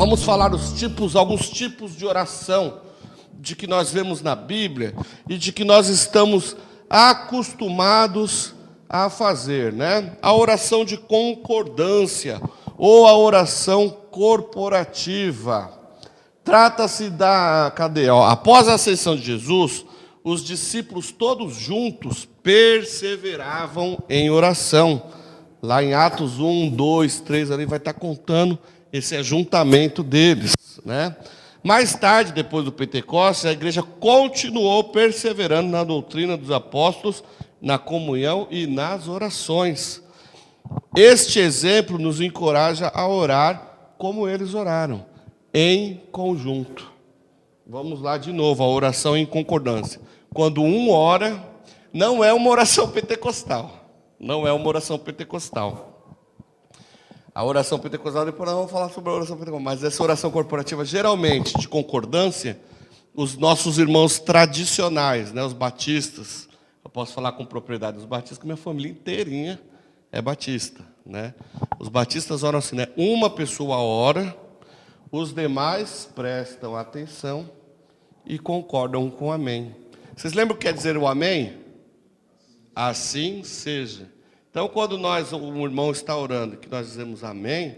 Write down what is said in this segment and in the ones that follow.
Vamos falar alguns tipos de oração de que nós vemos na Bíblia e de que nós estamos acostumados a fazer, né? A oração de concordância ou a oração corporativa. Trata-se após a ascensão de Jesus, os discípulos todos juntos perseveravam em oração. Lá em Atos 1, 2, 3, ali vai estar contando esse ajuntamento deles, né? Mais tarde, depois do Pentecostes, a igreja continuou perseverando na doutrina dos apóstolos, na comunhão e nas orações. Este exemplo nos encoraja a orar como eles oraram, em conjunto. Vamos lá de novo, a oração em concordância. Quando um ora, não é uma oração pentecostal. Não é uma oração pentecostal. A oração pentecostal, depois nós vamos falar sobre a oração pentecostal, mas essa oração corporativa, geralmente, de concordância, os nossos irmãos tradicionais, né, os batistas, eu posso falar com propriedade dos batistas, que minha família inteirinha é batista, né? Os batistas oram assim, né? Uma pessoa ora, os demais prestam atenção e concordam com amém. Vocês lembram o que quer dizer o amém? Assim seja. Então, quando o irmão está orando, que nós dizemos amém,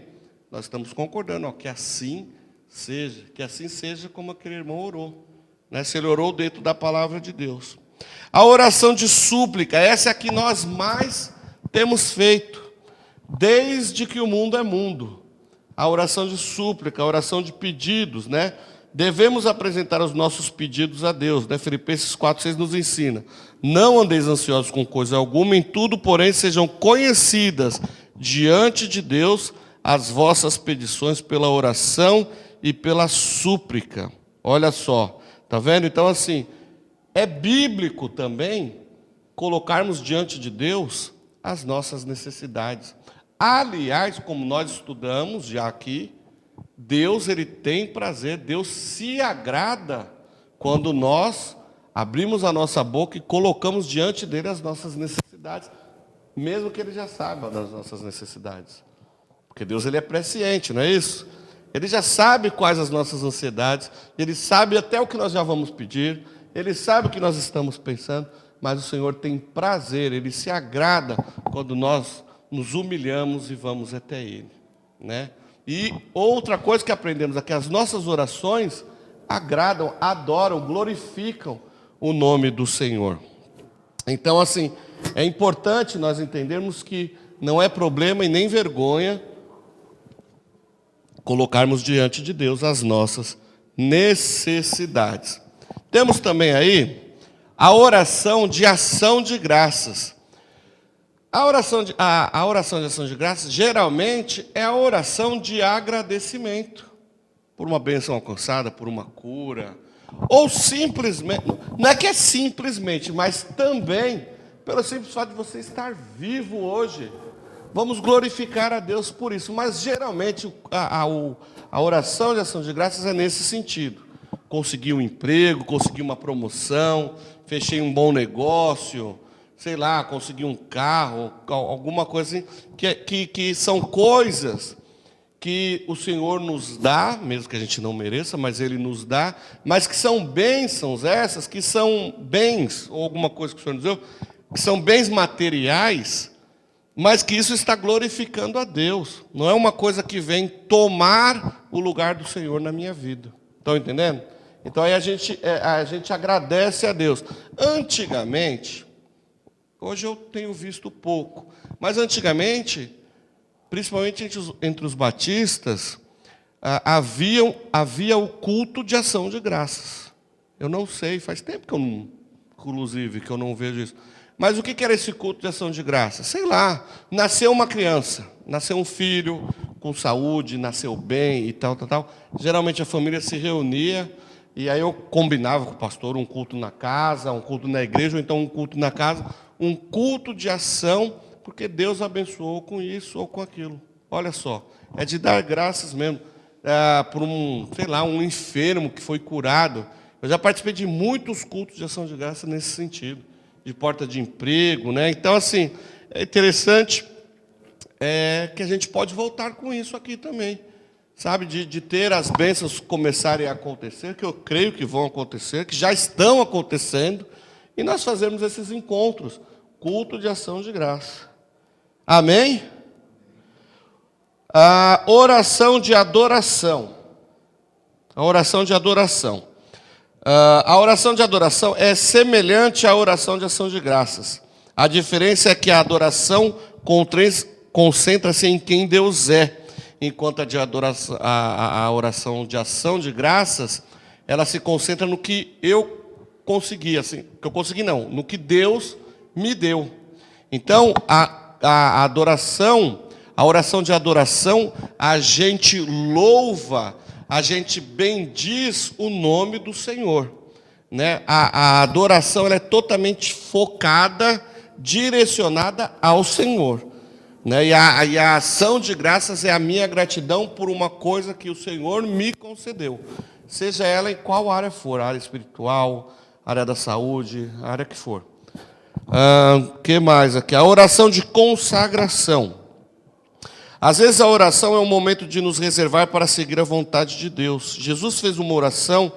nós estamos concordando, que assim seja como aquele irmão orou, né? Se ele orou dentro da palavra de Deus. A oração de súplica, essa é a que nós mais temos feito, desde que o mundo é mundo. A oração de súplica, a oração de pedidos, né? Devemos apresentar os nossos pedidos a Deus, né? Filipenses 4,6 nos ensina: não andeis ansiosos com coisa alguma, em tudo, porém, sejam conhecidas diante de Deus as vossas petições pela oração e pela súplica. Olha só, tá vendo? Então, assim, é bíblico também colocarmos diante de Deus as nossas necessidades. Aliás, como nós estudamos já aqui, Deus, ele tem prazer, Deus se agrada quando nós abrimos a nossa boca e colocamos diante dele as nossas necessidades, mesmo que ele já saiba das nossas necessidades. Porque Deus, ele é presciente, não é isso? Ele já sabe quais as nossas ansiedades, ele sabe até o que nós já vamos pedir, ele sabe o que nós estamos pensando, mas o Senhor tem prazer, ele se agrada quando nós nos humilhamos e vamos até ele, né? E outra coisa que aprendemos aqui, as nossas orações agradam, adoram, glorificam o nome do Senhor. Então, assim, é importante nós entendermos que não é problema e nem vergonha colocarmos diante de Deus as nossas necessidades. Temos também aí a oração de ação de graças. A oração de ação de graças, geralmente, é a oração de agradecimento por uma bênção alcançada, por uma cura, ou simplesmente, não é que é simplesmente, mas também pelo simples fato de você estar vivo hoje. Vamos glorificar a Deus por isso, mas geralmente a oração de ação de graças é nesse sentido. Consegui um emprego, consegui uma promoção, fechei um bom negócio, sei lá, consegui um carro, alguma coisa assim, que são coisas que o Senhor nos dá, mesmo que a gente não mereça, mas Ele nos dá, mas que são bênçãos essas, que são bens, ou alguma coisa que o Senhor nos deu, que são bens materiais, mas que isso está glorificando a Deus. Não é uma coisa que vem tomar o lugar do Senhor na minha vida. Estão entendendo? Então aí a gente agradece a Deus. Antigamente, hoje eu tenho visto pouco, mas antigamente, principalmente entre os batistas, havia o culto de ação de graças. Eu não sei, faz tempo que eu não vejo isso. Mas o que era esse culto de ação de graças? Sei lá, nasceu uma criança, nasceu um filho com saúde, nasceu bem e tal. Geralmente a família se reunia e aí eu combinava com o pastor um culto na casa, um culto na igreja, ou então um culto na casa, um culto de ação, porque Deus abençoou com isso ou com aquilo. Olha só, é de dar graças mesmo por um enfermo que foi curado. Eu já participei de muitos cultos de ação de graça nesse sentido, de porta de emprego, né? Então, assim, é interessante que a gente pode voltar com isso aqui também. sabe, de ter as bênçãos começarem a acontecer, que eu creio que vão acontecer, que já estão acontecendo, e nós fazemos esses encontros, culto de ação de graça. Amém? A oração de adoração. A oração de adoração. A oração de adoração é semelhante à oração de ação de graças. A diferença é que a adoração concentra-se em quem Deus é, enquanto a oração de ação de graças, ela se concentra no que eu consegui, assim, que eu consegui não, no que Deus me deu. Então, a adoração, a oração de adoração, a gente louva, a gente bendiz o nome do Senhor, né? A adoração ela é totalmente focada, direcionada ao Senhor, né? E a ação de graças é a minha gratidão por uma coisa que o Senhor me concedeu, seja ela em qual área for, área espiritual, área da saúde, área que for. Que mais aqui? A oração de consagração. Às vezes a oração é um momento de nos reservar para seguir a vontade de Deus. Jesus fez uma oração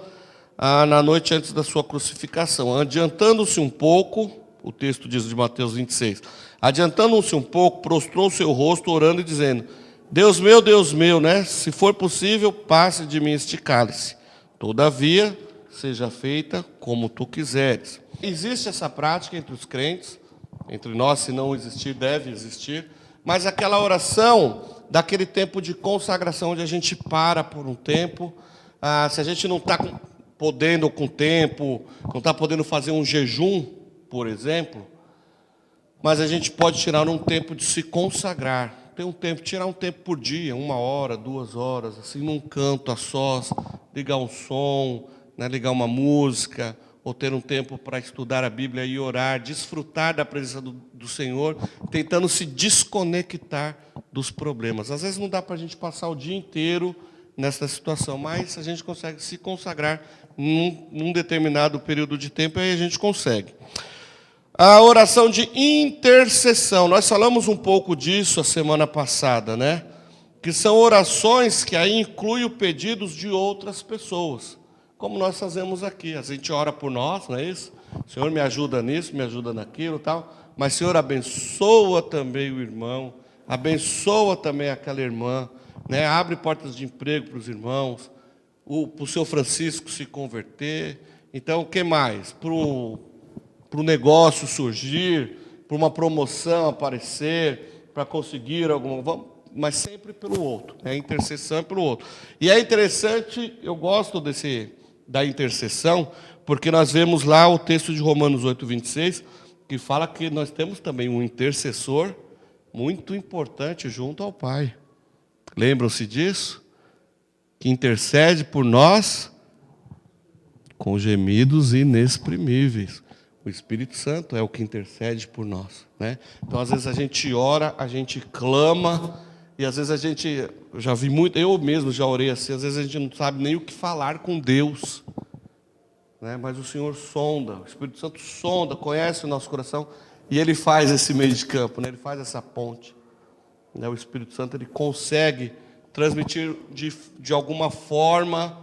na noite antes da sua crucificação, adiantando-se um pouco, o texto diz de Mateus 26, adiantando-se um pouco, prostrou o seu rosto orando e dizendo, Deus meu, né? Se for possível, passe de mim este cálice. Todavia, seja feita como tu quiseres. Existe essa prática entre os crentes, entre nós, se não existir, deve existir, mas aquela oração daquele tempo de consagração, onde a gente para por um tempo, se a gente não está podendo com tempo, não está podendo fazer um jejum, por exemplo, mas a gente pode tirar um tempo de se consagrar, tirar um tempo por dia, 1 hora, 2 horas, assim, num canto a sós, ligar um som, né, ligar uma música, ou ter um tempo para estudar a Bíblia e orar, desfrutar da presença do Senhor, tentando se desconectar dos problemas. Às vezes não dá para a gente passar o dia inteiro nessa situação, mas a gente consegue se consagrar num determinado período de tempo, e aí a gente consegue. A oração de intercessão, nós falamos um pouco disso a semana passada, né? Que são orações que aí incluem pedidos de outras pessoas, como nós fazemos aqui. A gente ora por nós, não é isso? Senhor, me ajuda nisso, me ajuda naquilo, tal. Mas, Senhor, abençoa também o irmão, abençoa também aquela irmã, né? Abre portas de emprego para os irmãos, para o seu Francisco se converter. Então, o que mais? Para o negócio surgir, para uma promoção aparecer, para conseguir alguma... Mas sempre pelo outro, né? A intercessão é pelo outro. E é interessante, eu gosto da intercessão, porque nós vemos lá o texto de Romanos 8:26, que fala que nós temos também um intercessor muito importante junto ao Pai. Lembram-se disso? Que intercede por nós com gemidos inexprimíveis. O Espírito Santo é o que intercede por nós, né? Então, às vezes a gente ora, a gente clama, e às vezes eu já vi muito, eu mesmo já orei assim, às vezes a gente não sabe nem o que falar com Deus, né? Mas o Senhor sonda, o Espírito Santo sonda, conhece o nosso coração, e Ele faz esse meio de campo, né? Ele faz essa ponte, né? O Espírito Santo ele consegue transmitir de alguma forma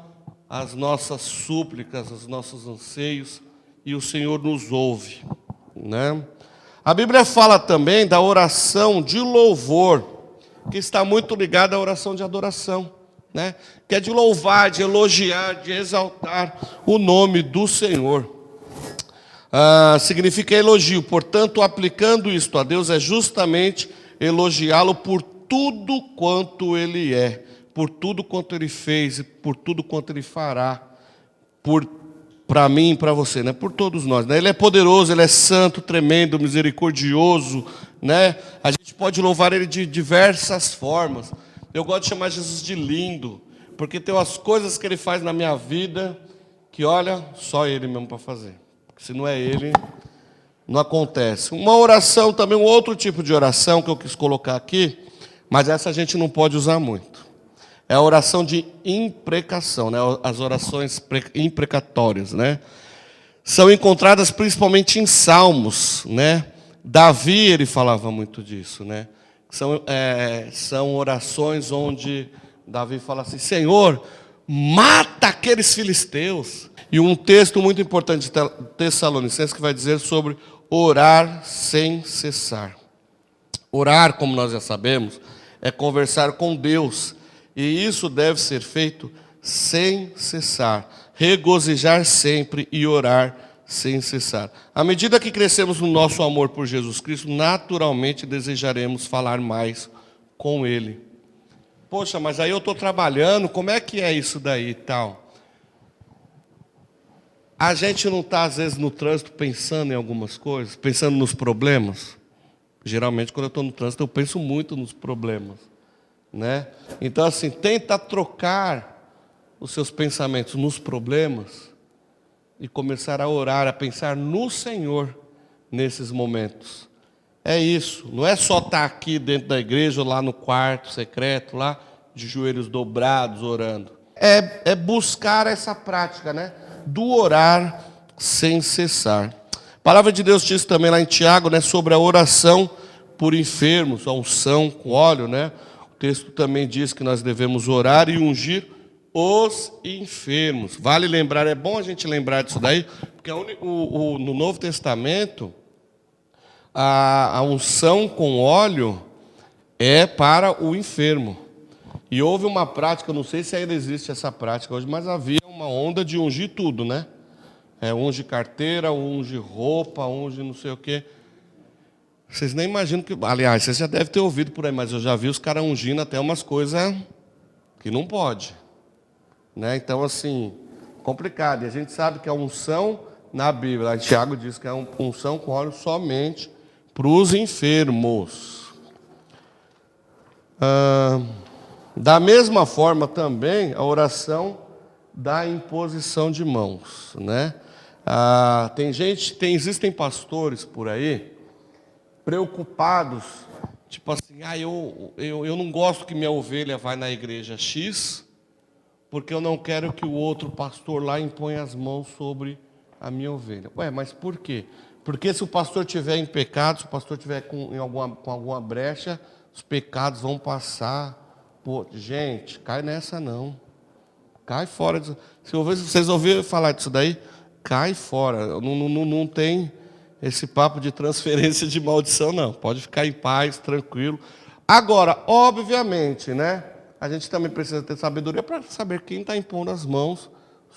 as nossas súplicas, os nossos anseios, e o Senhor nos ouve, né? A Bíblia fala também da oração de louvor, que está muito ligada à oração de adoração, né? Que é de louvar, de elogiar, de exaltar o nome do Senhor. Significa elogio, portanto, aplicando isto a Deus, é justamente elogiá-lo por tudo quanto Ele é, por tudo quanto Ele fez e por tudo quanto Ele fará, para mim e para você, né? Por todos nós, né? Ele é poderoso, Ele é santo, tremendo, misericordioso, né? A gente pode louvar Ele de diversas formas. Eu gosto de chamar Jesus de lindo, porque tem umas coisas que Ele faz na minha vida que, olha, só Ele mesmo para fazer. Porque se não é Ele, não acontece. Uma oração também, um outro tipo de oração que eu quis colocar aqui, mas essa a gente não pode usar muito. É a oração de imprecação, né? As orações imprecatórias, né? São encontradas principalmente em Salmos, né? Davi, ele falava muito disso, né? São orações onde Davi fala assim: Senhor, mata aqueles filisteus. E um texto muito importante de Tessalonicenses que vai dizer sobre orar sem cessar. Orar, como nós já sabemos, é conversar com Deus. E isso deve ser feito sem cessar. Regozijar sempre e orar sem cessar. À medida que crescemos no nosso amor por Jesus Cristo, naturalmente desejaremos falar mais com Ele. Poxa, mas aí eu estou trabalhando, como é que é isso daí e tal? A gente não está, às vezes, no trânsito pensando em algumas coisas, pensando nos problemas? Geralmente, quando eu estou no trânsito, eu penso muito nos problemas, né? Então, assim, tenta trocar os seus pensamentos nos problemas e começar a orar, a pensar no Senhor nesses momentos. É isso, não é só estar aqui dentro da igreja, ou lá no quarto secreto, lá de joelhos dobrados, orando. É buscar essa prática, né? Do orar sem cessar. A palavra de Deus diz também lá em Tiago, né, sobre a oração por enfermos, a unção com óleo, né? O texto também diz que nós devemos orar e ungir os enfermos. Vale lembrar, é bom a gente lembrar disso daí, porque no Novo Testamento, a unção com óleo é para o enfermo. E houve uma prática, não sei se ainda existe essa prática hoje, mas havia uma onda de ungir tudo, né? Unge carteira, unge roupa, unge não sei o quê. Vocês nem imaginam que... Aliás, vocês já devem ter ouvido por aí, mas eu já vi os caras ungindo até umas coisas que não pode, né? Então, assim, complicado. E a gente sabe que a unção na Bíblia, lá em Tiago diz que é uma unção com óleo somente para os enfermos. Da mesma forma também a oração da imposição de mãos, né? Existem pastores por aí preocupados, tipo assim, eu não gosto que minha ovelha vá na igreja X, porque eu não quero que o outro pastor lá imponha as mãos sobre a minha ovelha. Ué, mas por quê? Porque se o pastor tiver em pecado, se o pastor tiver com alguma brecha, os pecados vão passar. Pô, gente, cai nessa não. Cai fora disso. Se vocês ouviram falar disso daí, cai fora. Não tem esse papo de transferência de maldição, não. Pode ficar em paz, tranquilo. Agora, obviamente, né? A gente também precisa ter sabedoria para saber quem está impondo as mãos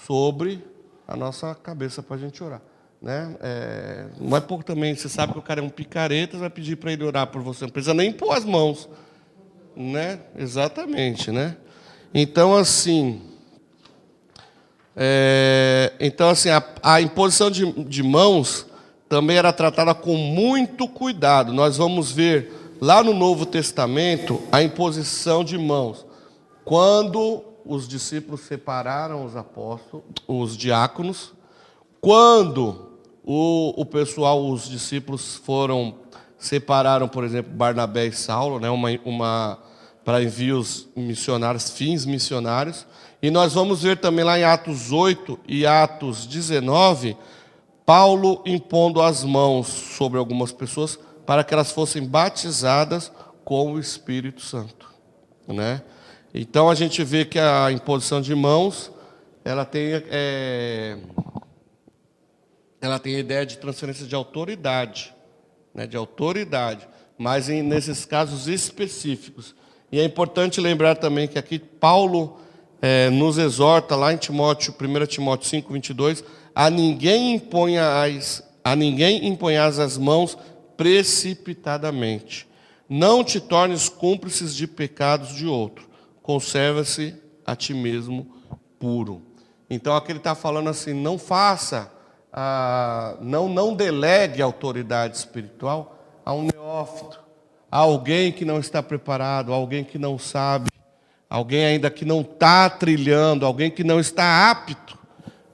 sobre a nossa cabeça para a gente orar, né? Não é pouco também, você sabe que o cara é um picareta, você vai pedir para ele orar por você, não precisa nem impor as mãos, né? Exatamente, né? Então, assim, a imposição de mãos também era tratada com muito cuidado. Nós vamos ver lá no Novo Testamento a imposição de mãos. Quando os discípulos separaram os apóstolos, os diáconos, quando os discípulos separaram, por exemplo, Barnabé e Saulo, né, para envios missionários, fins missionários. E nós vamos ver também lá em Atos 8 e Atos 19, Paulo impondo as mãos sobre algumas pessoas para que elas fossem batizadas com o Espírito Santo, né? Então a gente vê que a imposição de mãos, ela tem a ideia de transferência de autoridade, né? De autoridade, mas nesses casos específicos. E é importante lembrar também que aqui Paulo nos exorta lá em 1 Timóteo 5, 22, a ninguém imponhas as mãos precipitadamente. Não te tornes cúmplices de pecados de outro. Conserva-se a ti mesmo puro. Então aqui ele está falando assim, não faça, não delegue a autoridade espiritual a um neófito, a alguém que não está preparado, a alguém que não sabe, alguém ainda que não está trilhando, alguém que não está apto,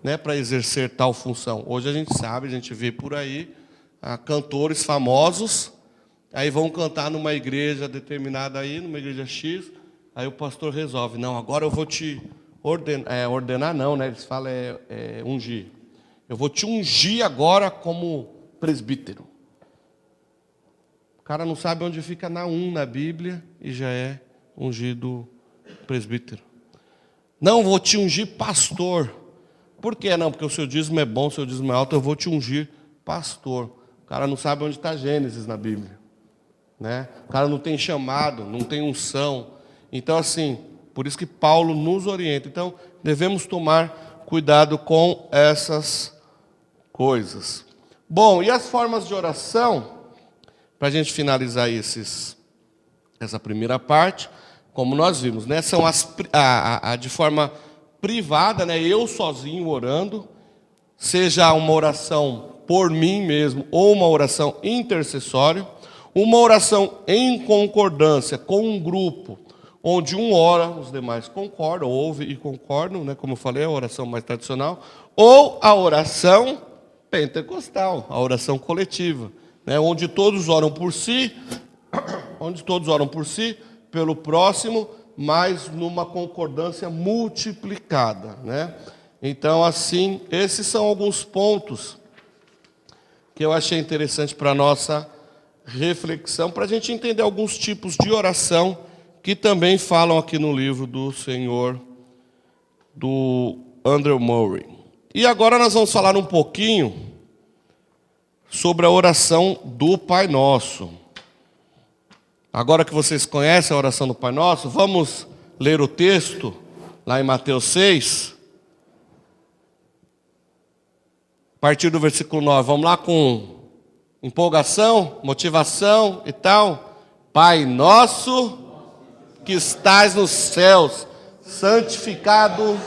né, para exercer tal função. Hoje a gente sabe, a gente vê por aí cantores famosos, aí vão cantar numa igreja determinada aí, numa igreja X, aí o pastor resolve, não, agora eu vou te ordenar não, né? Eles falam ungir. Eu vou te ungir agora como presbítero. O cara não sabe onde fica na Bíblia e já é ungido presbítero. Não, vou te ungir pastor. Por quê? Não, porque o seu dízimo é bom, o seu dízimo é alto, eu vou te ungir pastor. O cara não sabe onde está Gênesis na Bíblia, né? O cara não tem chamado, não tem unção. Então, assim, por isso que Paulo nos orienta. Então, devemos tomar cuidado com essas coisas. Bom, e as formas de oração, para a gente finalizar essa primeira parte, como nós vimos, né? São de forma privada, né? Eu sozinho orando, seja uma oração por mim mesmo ou uma oração intercessória, uma oração em concordância com um grupo, onde um ora, os demais concordam, ouvem e concordam, né? Como eu falei, a oração mais tradicional, ou a oração pentecostal, a oração coletiva, né? Onde todos oram por si, pelo próximo, mas numa concordância multiplicada, né? Então, assim, esses são alguns pontos que eu achei interessante para a nossa reflexão, para a gente entender alguns tipos de oração que também falam aqui no livro do senhor, do Andrew Murray. E agora nós vamos falar um pouquinho sobre a oração do Pai Nosso. Agora que vocês conhecem a oração do Pai Nosso, vamos ler o texto lá em Mateus 6. A partir do versículo 9. Vamos lá com empolgação, motivação e tal. Pai Nosso que estás nos céus, santificado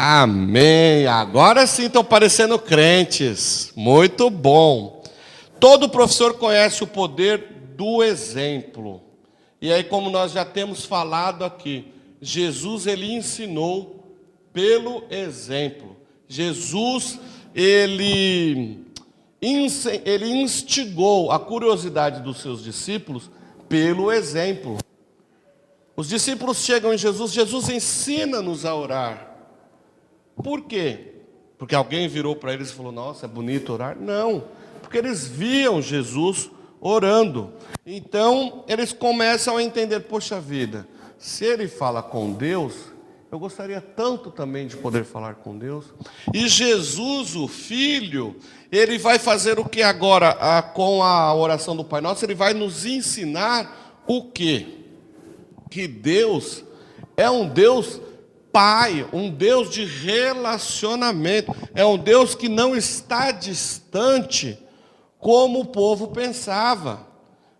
Amém. Agora sim estão parecendo crentes. Muito bom. Todo professor conhece o poder do exemplo. E aí, como nós já temos falado aqui, Jesus, ele ensinou pelo exemplo. Jesus, ele instigou a curiosidade dos seus discípulos pelo exemplo. Os discípulos chegam em Jesus, Jesus ensina-nos a orar. Por quê? Porque alguém virou para eles e falou, nossa, é bonito orar? Não, porque eles viam Jesus orando. Então, eles começam a entender, poxa vida, se ele fala com Deus, eu gostaria tanto também de poder falar com Deus. E Jesus, o Filho, ele vai fazer o que agora com a oração do Pai Nosso? Ele vai nos ensinar o quê? Que Deus é um Deus Pai, um Deus de relacionamento, é um Deus que não está distante como o povo pensava,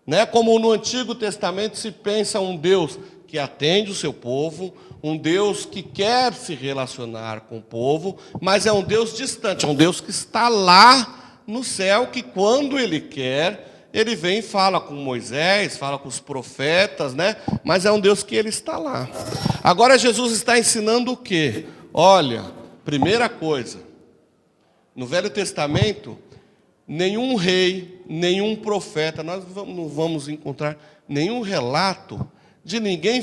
né? Como no Antigo Testamento se pensa um Deus que atende o seu povo, um Deus que quer se relacionar com o povo, mas é um Deus distante, é um Deus que está lá no céu, que quando Ele quer, Ele vem e fala com Moisés, fala com os profetas, né? Mas é um Deus que Ele está lá. Agora Jesus está ensinando o quê? Olha, primeira coisa, no Velho Testamento, nenhum rei, nenhum profeta, nós não vamos encontrar nenhum relato de ninguém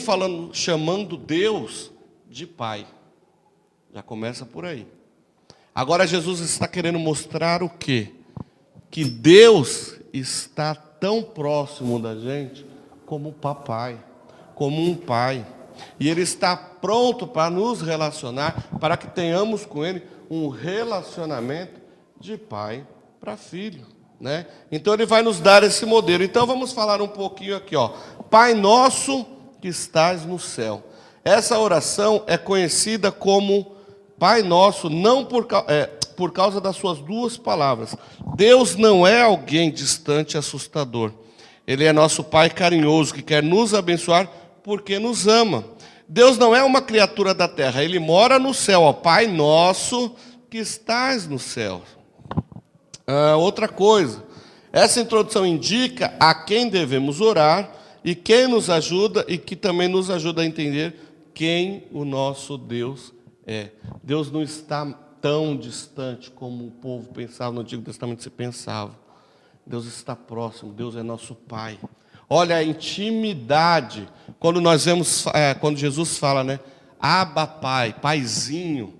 chamando Deus de Pai. Já começa por aí. Agora Jesus está querendo mostrar o quê? Que Deus está tão próximo da gente como o papai, como um pai. E Ele está pronto para nos relacionar, para que tenhamos com Ele um relacionamento de pai para filho, né? Então Ele vai nos dar esse modelo. Então vamos falar um pouquinho aqui, ó. Pai nosso que estás no céu. Essa oração é conhecida como Pai Nosso, não por causa das suas duas palavras. Deus não é alguém distante e assustador. Ele é nosso Pai carinhoso, que quer nos abençoar porque nos ama. Deus não é uma criatura da terra, Ele mora no céu, ó, Pai Nosso que estás no céu. Outra coisa, essa introdução indica a quem devemos orar e quem nos ajuda e que também nos ajuda a entender quem o nosso Deus é. Deus não está tão distante como o povo pensava no Antigo Testamento se pensava. Deus está próximo, Deus é nosso Pai. Olha a intimidade, quando nós vemos, quando Jesus fala, né? Abba Pai, Paizinho,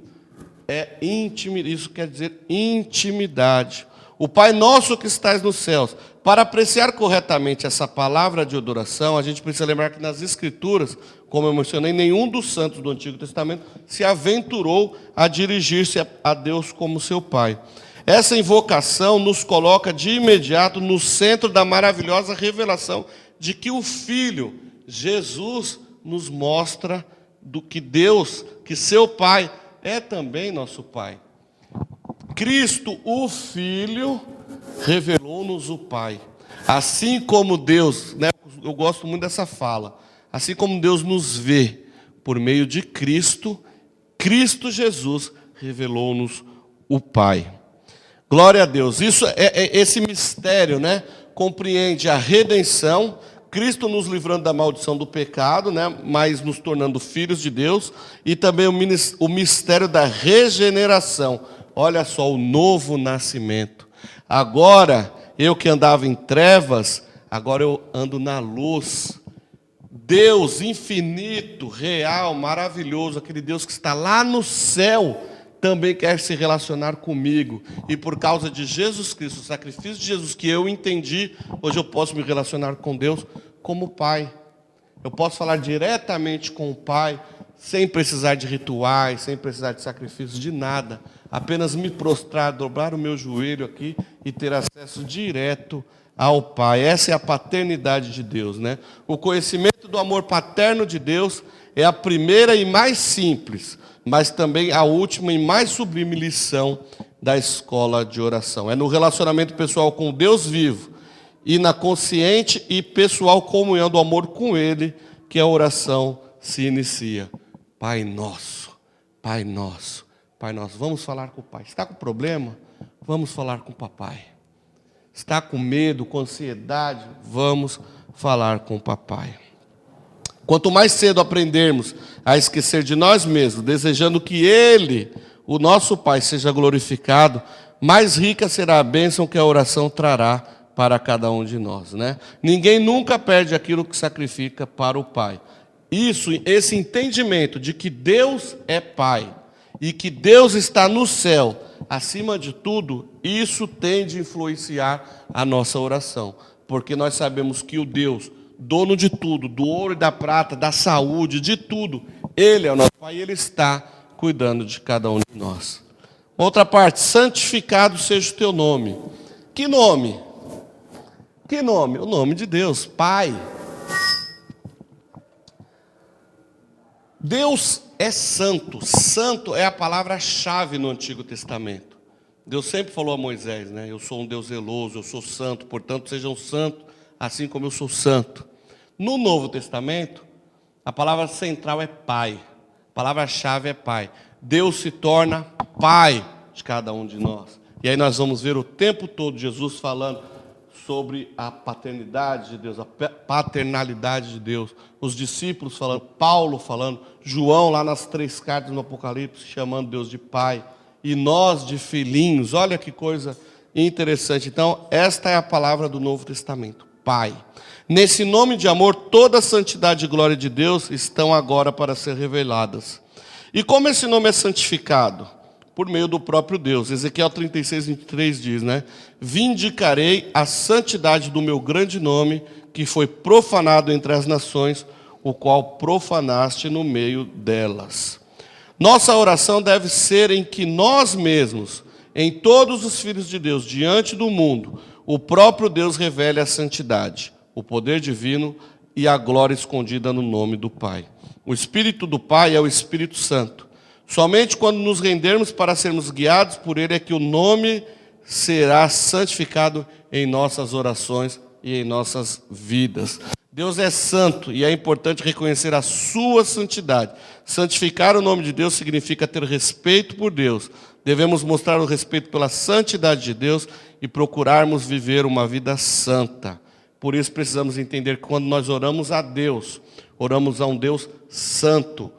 isso quer dizer intimidade. O Pai nosso que estás nos céus. Para apreciar corretamente essa palavra de adoração, a gente precisa lembrar que nas Escrituras, como eu mencionei, nenhum dos santos do Antigo Testamento se aventurou a dirigir-se a Deus como seu Pai. Essa invocação nos coloca de imediato no centro da maravilhosa revelação de que o Filho, Jesus, nos mostra do que Deus, que seu Pai, é também nosso Pai. Cristo, o Filho, revelou-nos o Pai. Assim como Deus, né, eu gosto muito dessa fala, assim como Deus nos vê por meio de Cristo, Cristo Jesus revelou-nos o Pai. Glória a Deus. Isso esse mistério, né, compreende a redenção, Cristo nos livrando da maldição do pecado, né, mas nos tornando filhos de Deus, e também o mistério da regeneração. Olha só, o novo nascimento. Agora, eu que andava em trevas, agora eu ando na luz. Deus infinito, real, maravilhoso, aquele Deus que está lá no céu, também quer se relacionar comigo. E por causa de Jesus Cristo, o sacrifício de Jesus que eu entendi, hoje eu posso me relacionar com Deus como Pai. Eu posso falar diretamente com o Pai, sem precisar de rituais, sem precisar de sacrifícios, de nada. Apenas me prostrar, dobrar o meu joelho aqui e ter acesso direto ao Pai. Essa é a paternidade de Deus, né? O conhecimento do amor paterno de Deus é a primeira e mais simples, mas também a última e mais sublime lição da escola de oração. É no relacionamento pessoal com Deus vivo e na consciente e pessoal comunhão do amor com Ele que a oração se inicia. Pai nosso, Pai nosso, Pai nosso. Vamos falar com o Pai. Está com problema? Vamos falar com o papai. Está com medo, com ansiedade? Vamos falar com o papai. Quanto mais cedo aprendermos a esquecer de nós mesmos, desejando que Ele, o nosso Pai, seja glorificado, mais rica será a bênção que a oração trará para cada um de nós, né? Ninguém nunca perde aquilo que sacrifica para o Pai. Esse entendimento de que Deus é Pai e que Deus está no céu, acima de tudo, isso tende a influenciar a nossa oração. Porque nós sabemos que o Deus, dono de tudo, do ouro e da prata, da saúde, de tudo, Ele é o nosso Pai e Ele está cuidando de cada um de nós. Outra parte, santificado seja o teu nome. Que nome? Que nome? O nome de Deus, Pai. Deus é santo. Santo é a palavra-chave no Antigo Testamento. Deus sempre falou a Moisés, né? Eu sou um Deus zeloso, eu sou santo, portanto sejam santos, assim como eu sou santo. No Novo Testamento, a palavra central é Pai. A palavra-chave é Pai. Deus se torna Pai de cada um de nós. E aí nós vamos ver o tempo todo Jesus falando sobre a paternidade de Deus, a paternalidade de Deus. Os discípulos falando, Paulo falando, João lá nas 3 cartas no Apocalipse, chamando Deus de Pai. E nós de filhinhos. Olha que coisa interessante. Então, esta é a palavra do Novo Testamento, Pai. Nesse nome de amor, toda a santidade e glória de Deus estão agora para ser reveladas. E como esse nome é santificado? Por meio do próprio Deus. Ezequiel 36, 23 diz, né? Vindicarei a santidade do meu grande nome, que foi profanado entre as nações, o qual profanaste no meio delas. Nossa oração deve ser em que nós mesmos, em todos os filhos de Deus, diante do mundo, o próprio Deus revele a santidade, o poder divino e a glória escondida no nome do Pai. O Espírito do Pai é o Espírito Santo. Somente quando nos rendermos para sermos guiados por Ele é que o nome será santificado em nossas orações e em nossas vidas. Deus é santo e é importante reconhecer a sua santidade. Santificar o nome de Deus significa ter respeito por Deus. Devemos mostrar o respeito pela santidade de Deus e procurarmos viver uma vida santa. Por isso precisamos entender que quando nós oramos a Deus, oramos a um Deus santo.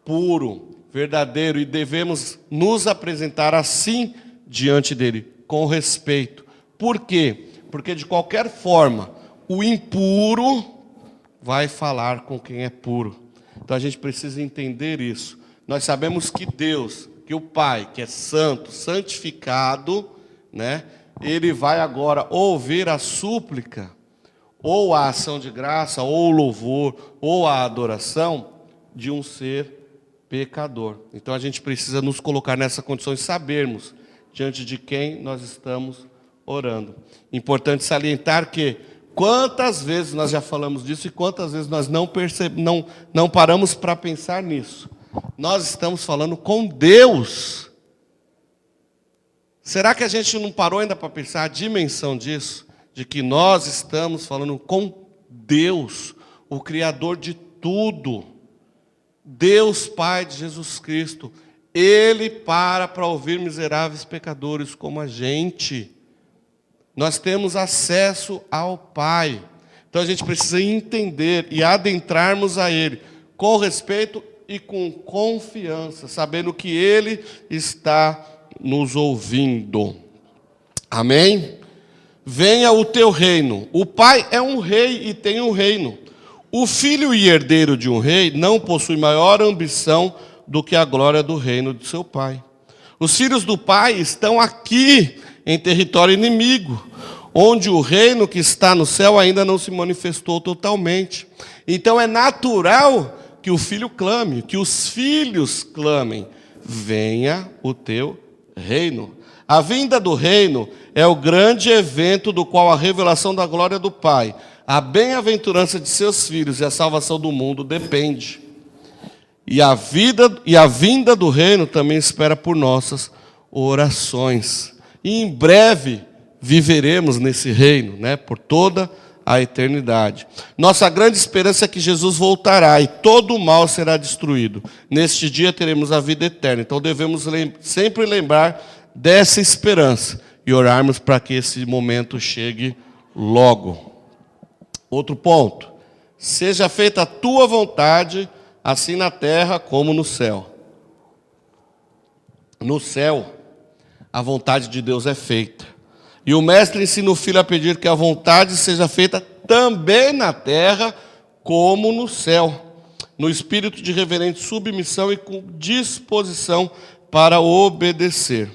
puro, verdadeiro, e devemos nos apresentar assim diante dele, com respeito. Por quê? Porque de qualquer forma, o impuro vai falar com quem é puro. Então a gente precisa entender isso. Nós sabemos que Deus, que o Pai, que é santo, santificado, né? Ele vai agora ouvir a súplica, ou a ação de graça, ou o louvor, ou a adoração de um ser pecador. Então a gente precisa nos colocar nessa condição e sabermos diante de quem nós estamos orando. Importante salientar que quantas vezes nós já falamos disso e quantas vezes nós não paramos para pensar nisso. Nós estamos falando com Deus. Será que a gente não parou ainda para pensar a dimensão disso? De que nós estamos falando com Deus, o Criador de tudo. Deus Pai de Jesus Cristo. Ele para ouvir miseráveis pecadores como a gente. Nós temos acesso ao Pai. Então a gente precisa entender e adentrarmos a Ele com respeito e com confiança, sabendo que Ele está nos ouvindo. Amém? Venha o teu reino. O pai é um rei e tem um reino. O filho e herdeiro de um rei não possui maior ambição do que a glória do reino de seu pai. Os filhos do pai estão aqui em território inimigo, onde o reino que está no céu ainda não se manifestou totalmente. Então é natural que o filho clame, que os filhos clamem: venha o teu reino. A vinda do reino é o grande evento do qual a revelação da glória do Pai, a bem-aventurança de seus filhos e a salvação do mundo depende. E a vinda do reino também espera por nossas orações. E em breve viveremos nesse reino, né, por toda a eternidade. Nossa grande esperança é que Jesus voltará e todo o mal será destruído. Neste dia teremos a vida eterna. Então devemos sempre lembrar dessa esperança e orarmos para que esse momento chegue logo. Outro ponto: seja feita a tua vontade, assim na terra como no céu. No céu, a vontade de Deus é feita. E o mestre ensina o filho a pedir que a vontade seja feita também na terra como no céu, no espírito de reverente submissão e com disposição para obedecer.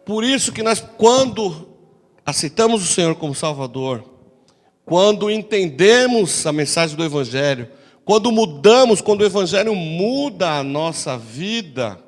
Por isso que nós, quando aceitamos o Senhor como Salvador, quando entendemos a mensagem do Evangelho, quando o Evangelho muda a nossa vida,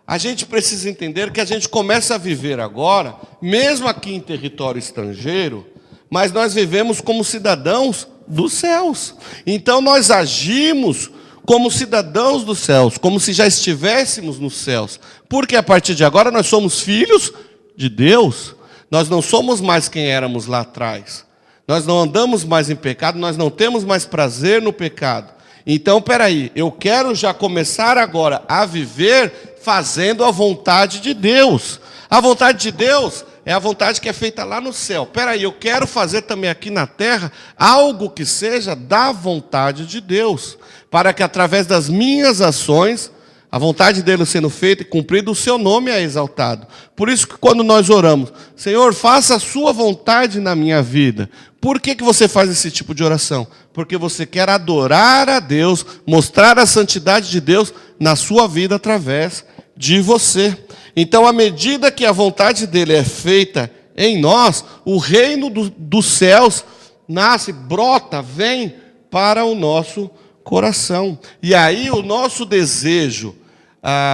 a gente precisa entender que a gente começa a viver agora, mesmo aqui em território estrangeiro, mas nós vivemos como cidadãos dos céus. Então nós agimos como cidadãos dos céus, como se já estivéssemos nos céus. Porque a partir de agora nós somos filhos de Deus. Nós não somos mais quem éramos lá atrás. Nós não andamos mais em pecado, nós não temos mais prazer no pecado. Então, peraí, eu quero já começar agora a viver fazendo a vontade de Deus. A vontade de Deus é a vontade que é feita lá no céu. Peraí, eu quero fazer também aqui na terra algo que seja da vontade de Deus, para que através das minhas ações, a vontade dele sendo feita e cumprida, o seu nome é exaltado. Por isso que quando nós oramos: Senhor, faça a sua vontade na minha vida. Por que você faz esse tipo de oração? Porque você quer adorar a Deus, mostrar a santidade de Deus na sua vida através de você. Então, à medida que a vontade dele é feita em nós, o reino dos céus nasce, brota, vem para o nosso coração. E aí o nosso desejo,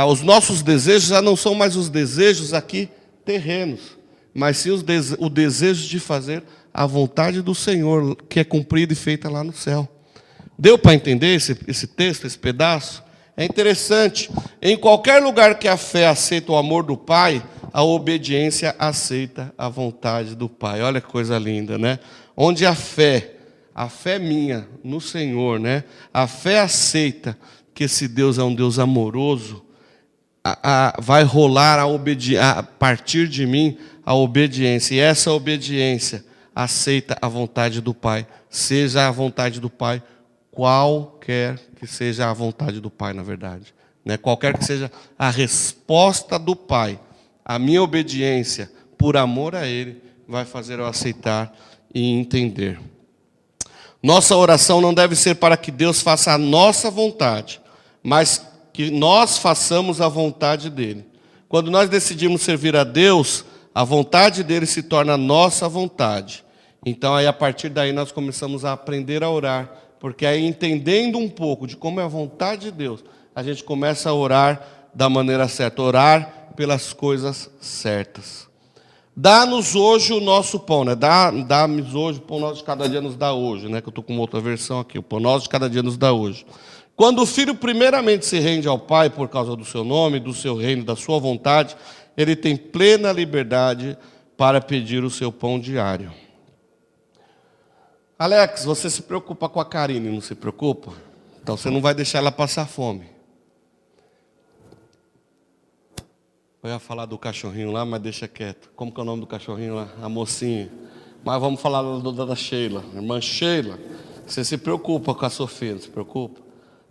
os nossos desejos já não são mais os desejos aqui terrenos, mas sim o desejo de fazer a vontade do Senhor, que é cumprida e feita lá no céu. Deu para entender esse texto, esse pedaço? É interessante. Em qualquer lugar que a fé aceita o amor do Pai, a obediência aceita a vontade do Pai. Olha que coisa linda, né? Onde a fé minha no Senhor, né? A fé aceita que esse Deus é um Deus amoroso, vai rolar a partir de mim a obediência. E essa obediência aceita a vontade do Pai. Seja a vontade do Pai qualquer que seja a vontade do Pai, na verdade. Né? Qualquer que seja a resposta do Pai, a minha obediência, por amor a Ele, vai fazer eu aceitar e entender. Nossa oração não deve ser para que Deus faça a nossa vontade, mas que nós façamos a vontade dEle. Quando nós decidimos servir a Deus, a vontade dEle se torna a nossa vontade. Então, aí, a partir daí, nós começamos a aprender a orar, porque aí, entendendo um pouco de como é a vontade de Deus, a gente começa a orar da maneira certa, orar pelas coisas certas. Dá-nos hoje o nosso pão, né? Dá-nos hoje, o pão nosso de cada dia nos dá hoje, né? Que eu estou com outra versão aqui, o pão nosso de cada dia nos dá hoje. Quando o filho primeiramente se rende ao Pai por causa do seu nome, do seu reino, da sua vontade, ele tem plena liberdade para pedir o seu pão diário. Alex, você se preocupa com a Karine, não se preocupa? Então você não vai deixar ela passar fome. Eu ia falar do cachorrinho lá, mas deixa quieto. Como que é o nome do cachorrinho lá? A mocinha. Mas vamos falar da Sheila. Irmã Sheila, você se preocupa com a Sofia, não se preocupa?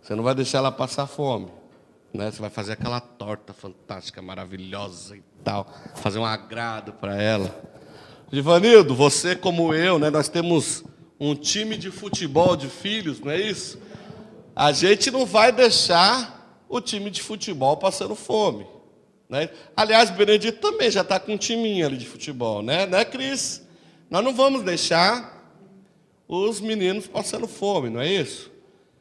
Você não vai deixar ela passar fome. Né? Você vai fazer aquela torta fantástica, maravilhosa e tal. Fazer um agrado para ela. Givanildo, você como eu, né, nós temos um time de futebol de filhos, não é isso? A gente não vai deixar o time de futebol passando fome. Né? Aliás, Benedito também já está com um timinho ali de futebol, né, Cris? Nós não vamos deixar os meninos passando fome, não é isso?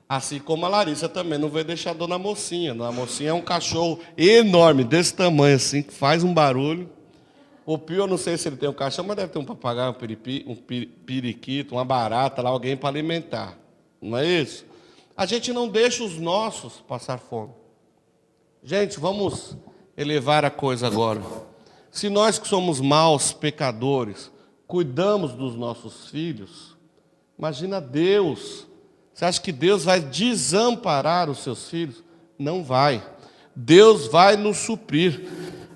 Assim como a Larissa também não vai deixar a Dona Mocinha. Dona Mocinha é um cachorro enorme, desse tamanho assim, que faz um barulho. O Pio, eu não sei se ele tem um cachorro, mas deve ter um papagaio, um periquito, uma barata lá, alguém para alimentar. Não é isso? A gente não deixa os nossos passar fome. Gente, vamos elevar a coisa agora. Se nós que somos maus pecadores, cuidamos dos nossos filhos, imagina Deus. Você acha que Deus vai desamparar os seus filhos? Não vai. Deus vai nos suprir.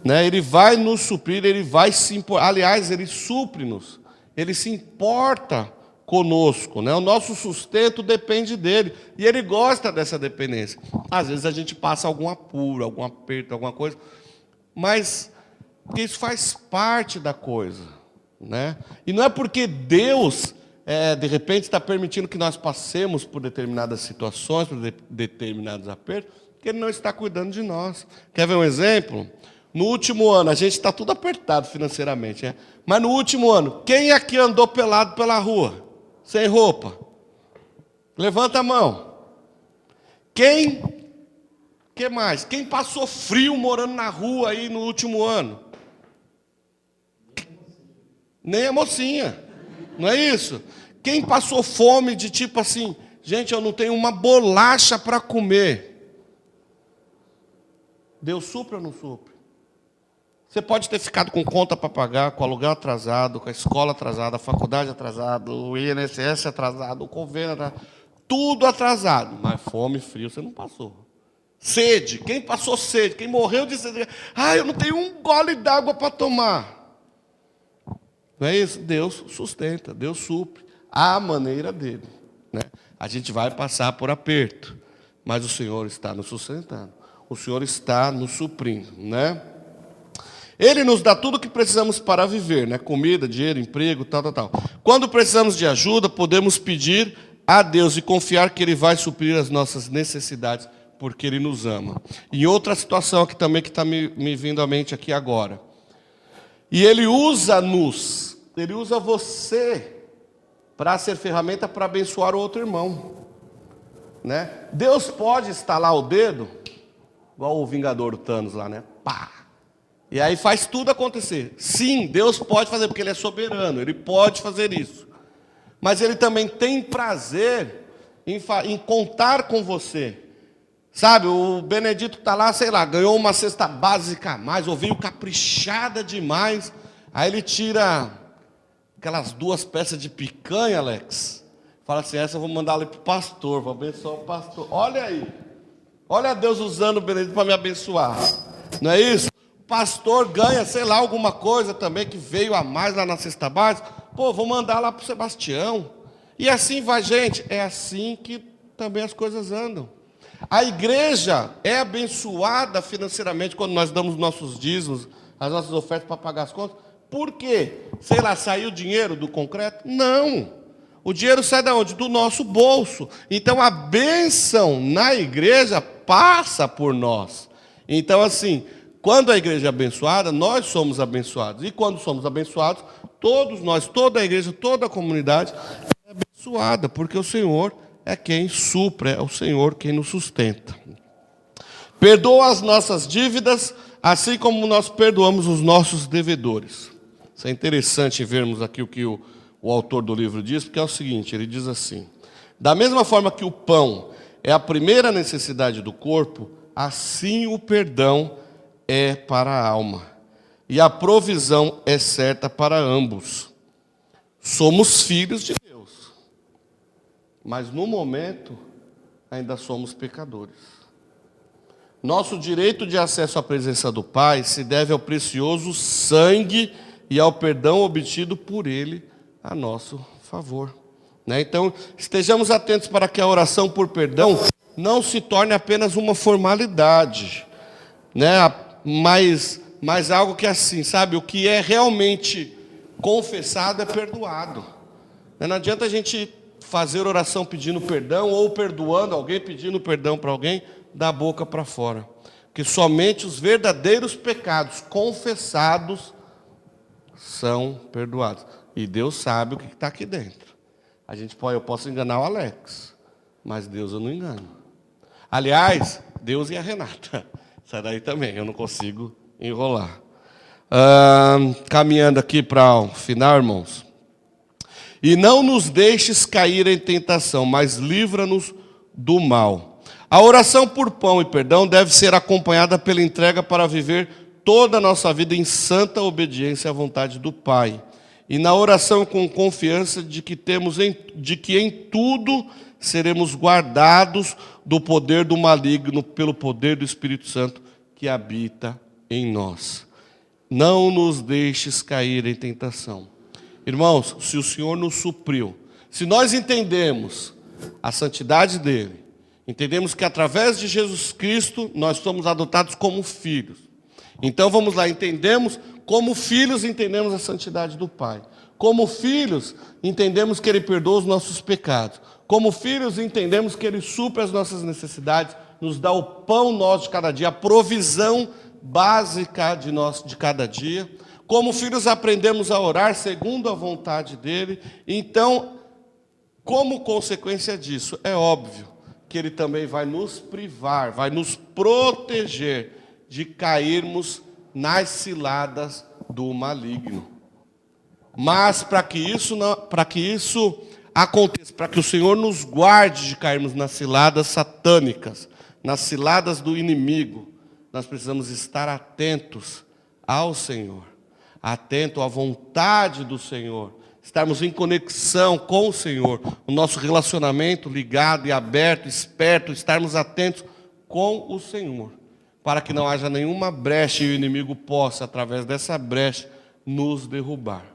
Né? Ele vai nos suprir, Ele vai se importar. Aliás, Ele supre-nos. Ele se importa conosco. Né? O nosso sustento depende dEle. E Ele gosta dessa dependência. Às vezes a gente passa algum apuro, algum aperto, alguma coisa. Mas isso faz parte da coisa. Né? E não é porque Deus, de repente, está permitindo que nós passemos por determinadas situações, por determinados apertos, que Ele não está cuidando de nós. Quer ver um exemplo? No último ano, a gente está tudo apertado financeiramente, né? Mas no último ano, quem aqui andou pelado pela rua? Sem roupa? Levanta a mão. Que mais? Quem passou frio morando na rua aí no último ano? Nem a mocinha. Não é isso? Quem passou fome de tipo assim, gente, eu não tenho uma bolacha para comer. Deus supre ou não supre? Você pode ter ficado com conta para pagar, com o aluguel atrasado, com a escola atrasada, a faculdade atrasada, o INSS atrasado, o convênio atrasado, tudo atrasado. Mas fome e frio você não passou. Sede, quem passou sede, quem morreu de sede, eu não tenho um gole d'água para tomar. Não é isso? Deus sustenta, Deus supre, à maneira dele. Né? A gente vai passar por aperto, mas o Senhor está nos sustentando, o Senhor está nos suprindo, né? Ele nos dá tudo o que precisamos para viver, né? Comida, dinheiro, emprego, tal. Quando precisamos de ajuda, podemos pedir a Deus e confiar que Ele vai suprir as nossas necessidades, porque Ele nos ama. E outra situação aqui também que está me vindo à mente aqui agora. E Ele usa-nos, Ele usa você para ser ferramenta para abençoar o outro irmão. Né? Deus pode estalar o dedo, igual o Vingador do Thanos lá, né? Pá! E aí faz tudo acontecer. Sim, Deus pode fazer, porque Ele é soberano, Ele pode fazer isso. Mas Ele também tem prazer em contar com você. Sabe, o Benedito está lá, sei lá, ganhou uma cesta básica a mais, ou veio caprichada demais. Aí ele tira aquelas 2 peças de picanha, Alex. Fala assim, essa eu vou mandar ali para o pastor, vou abençoar o pastor. Olha aí, olha Deus usando o Benedito para me abençoar. Não é isso? Pastor ganha, sei lá, alguma coisa também que veio a mais lá na cesta básica. Pô, vou mandar lá para o Sebastião. E assim vai, gente. É assim que também as coisas andam. A igreja é abençoada financeiramente quando nós damos nossos dízimos, as nossas ofertas para pagar as contas. Por quê? Sei lá, saiu o dinheiro do concreto? Não. O dinheiro sai de onde? Do nosso bolso. Então a bênção na igreja passa por nós. Então assim, quando a igreja é abençoada, nós somos abençoados. E quando somos abençoados, todos nós, toda a igreja, toda a comunidade é abençoada, porque o Senhor é quem supre, é o Senhor quem nos sustenta. Perdoa as nossas dívidas, assim como nós perdoamos os nossos devedores. Isso é interessante vermos aqui o que o autor do livro diz, porque é o seguinte, ele diz assim: da mesma forma que o pão é a primeira necessidade do corpo, assim o perdão é para a alma, e a provisão é certa para ambos. Somos filhos de Deus, mas no momento ainda somos pecadores. Nosso direito de acesso à presença do Pai se deve ao precioso sangue e ao perdão obtido por Ele a nosso favor. Então, estejamos atentos para que a oração por perdão não se torne apenas uma formalidade, mas algo que assim, sabe, o que é realmente confessado é perdoado. Não adianta a gente fazer oração pedindo perdão ou perdoando alguém, pedindo perdão para alguém, da boca para fora. Porque somente os verdadeiros pecados confessados são perdoados. E Deus sabe o que está aqui dentro. Eu posso enganar o Alex, mas Deus eu não engano. Aliás, Deus e a Renata. Sai daí também, eu não consigo enrolar. Caminhando aqui para o final, irmãos. E não nos deixes cair em tentação, mas livra-nos do mal. A oração por pão e perdão deve ser acompanhada pela entrega para viver toda a nossa vida em santa obediência à vontade do Pai. E na oração com confiança de que em tudo seremos guardados do poder do maligno pelo poder do Espírito Santo que habita em nós. Não nos deixes cair em tentação. Irmãos, se o Senhor nos supriu, se nós entendemos a santidade dEle, entendemos que através de Jesus Cristo nós somos adotados como filhos. Então vamos lá, como filhos entendemos a santidade do Pai. Como filhos entendemos que Ele perdoa os nossos pecados. Como filhos entendemos que Ele supre as nossas necessidades, nos dá o pão nosso de cada dia, a provisão básica de cada dia. Como filhos aprendemos a orar segundo a vontade dEle. Então, como consequência disso, é óbvio que Ele também vai nos privar, vai nos proteger de cairmos nas ciladas do maligno. Mas para que isso aconteça, para que o Senhor nos guarde de cairmos nas ciladas satânicas, nas ciladas do inimigo, nós precisamos estar atentos ao Senhor, atento à vontade do Senhor, estarmos em conexão com o Senhor, o nosso relacionamento ligado e aberto, esperto, estarmos atentos com o Senhor, para que não haja nenhuma brecha e o inimigo possa, através dessa brecha, nos derrubar.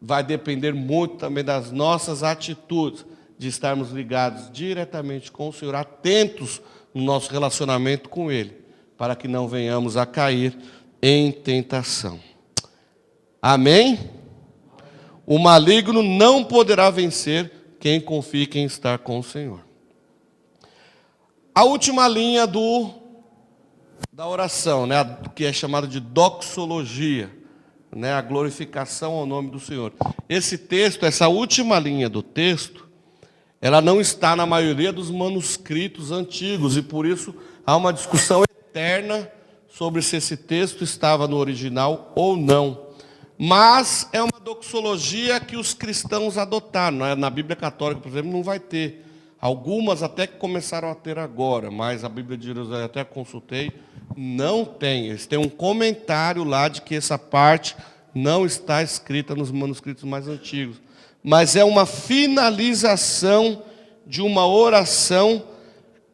Vai depender muito também das nossas atitudes, de estarmos ligados diretamente com o Senhor, atentos no nosso relacionamento com Ele, para que não venhamos a cair em tentação. Amém? O maligno não poderá vencer quem confia em estar com o Senhor. A última linha da oração, que é chamada de doxologia, a glorificação ao nome do Senhor. Esse texto, essa última linha do texto, ela não está na maioria dos manuscritos antigos, e por isso há uma discussão eterna sobre se esse texto estava no original ou não. Mas é uma doxologia que os cristãos adotaram. Na Bíblia Católica, por exemplo, não vai ter. Algumas até que começaram a ter agora, mas a Bíblia de Jerusalém, até consultei, não tem. Eles têm um comentário lá de que essa parte não está escrita nos manuscritos mais antigos. Mas é uma finalização de uma oração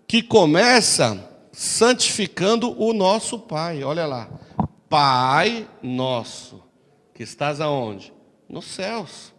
que começa santificando o nosso Pai. Olha lá. Pai nosso, que estás aonde? Nos céus.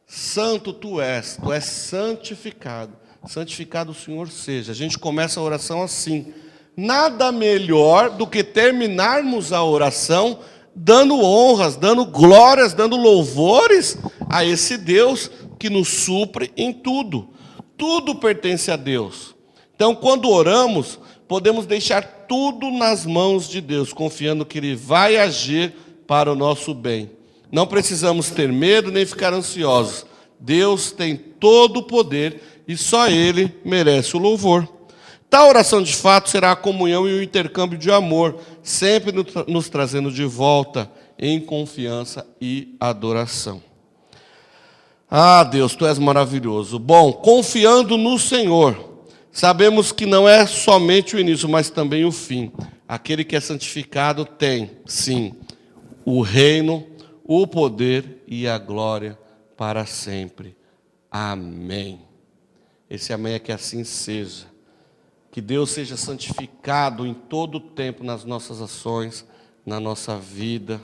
Santo tu és santificado. santificado o Senhor seja. A gente começa a oração assim. Nada melhor do que terminarmos a oração dando honras, dando glórias, dando louvores a esse Deus que nos supre em tudo. Tudo pertence a Deus. Então, quando oramos, podemos deixar tudo nas mãos de Deus, confiando que Ele vai agir para o nosso bem. Não precisamos ter medo nem ficar ansiosos. Deus tem todo o poder e só Ele merece o louvor. Tal oração de fato será a comunhão e o intercâmbio de amor, sempre nos trazendo de volta em confiança e adoração. Ah, Deus, Tu és maravilhoso. Bom, confiando no Senhor, sabemos que não é somente o início, mas também o fim. Aquele que é santificado tem, sim, o reino, o poder e a glória para sempre. Amém. Esse amém é que assim seja. Que Deus seja santificado em todo o tempo nas nossas ações, na nossa vida,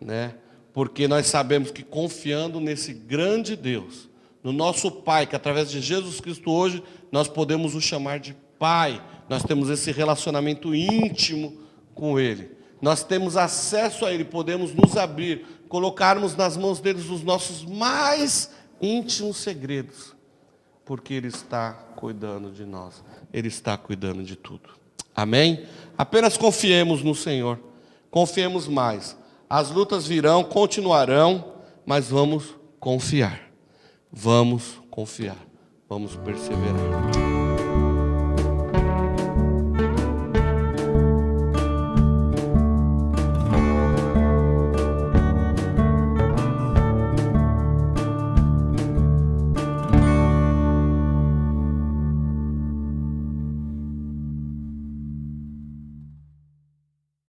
né? Porque nós sabemos que confiando nesse grande Deus, no nosso Pai, que através de Jesus Cristo hoje, nós podemos o chamar de Pai. Nós temos esse relacionamento íntimo com Ele. Nós temos acesso a Ele, podemos nos abrir, colocarmos nas mãos dele os nossos mais íntimos segredos. Porque Ele está cuidando de nós. Ele está cuidando de tudo. Amém? Apenas confiemos no Senhor. Confiemos mais. As lutas virão, continuarão, mas vamos confiar. Vamos confiar. Vamos perseverar.